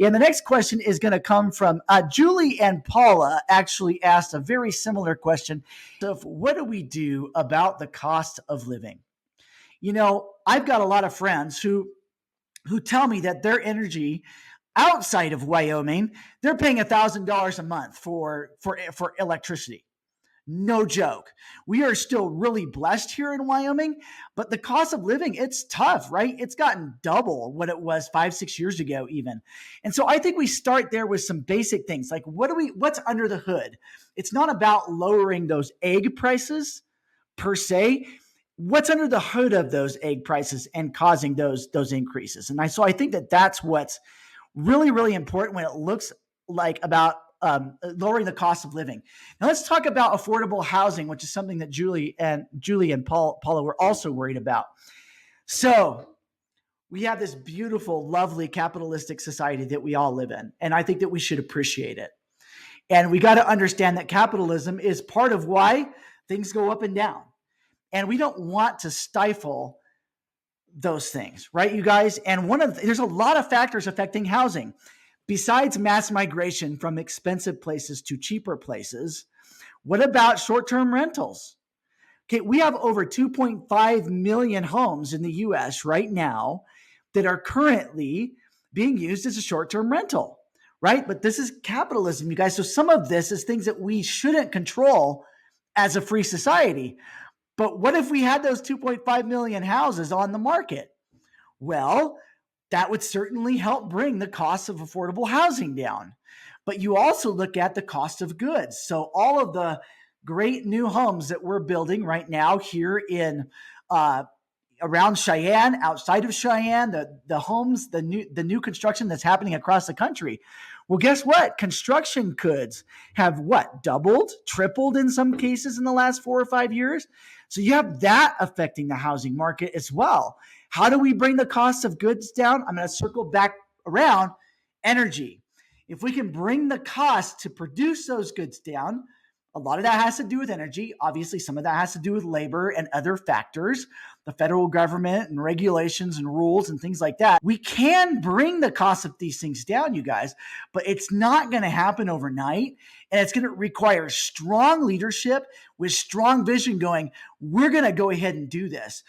And the next question is going to come from Julie and Paula. Actually, asked a very similar question of what do we do about the cost of living? I've got a lot of friends who tell me that their energy outside of Wyoming, they're paying $1,000 a month for electricity. No joke. We are still really blessed here in Wyoming, but the cost of living, it's tough, right? It's gotten double what it was 5, 6 years ago, even. And so I think we start there with some basic things like what's under the hood? It's not about lowering those egg prices per se. What's under the hood of those egg prices and causing those increases? So I think that's what's really, really important when it looks like about lowering the cost of living. Now let's talk about affordable housing, which is something that Julie and Paula were also worried about. So we have this beautiful, lovely capitalistic society that we all live in, and I think that we should appreciate it. And we got to understand that capitalism is part of why things go up and down. And we don't want to stifle those things, right, you guys? And there's a lot of factors affecting housing. Besides mass migration from expensive places to cheaper places, what about short-term rentals? Okay, we have over 2.5 million homes in the US right now that are currently being used as a short-term rental, right? But this is capitalism, you guys. So some of this is things that we shouldn't control as a free society. But what if we had those 2.5 million houses on the market? Well, that would certainly help bring the cost of affordable housing down. But you also look at the cost of goods. So all of the great new homes that we're building right now here in around Cheyenne, outside of Cheyenne, the homes, the new construction that's happening across the country. Well, guess what? Construction goods have doubled, tripled in some cases in the last 4 or 5 years. So you have that affecting the housing market as well. How do we bring the cost of goods down? I'm going to circle back around energy. If we can bring the cost to produce those goods down, a lot of that has to do with energy. Obviously, some of that has to do with labor and other factors, the federal government and regulations and rules and things like that. We can bring the cost of these things down, you guys, but it's not going to happen overnight. And it's going to require strong leadership with strong vision going, we're going to go ahead and do this.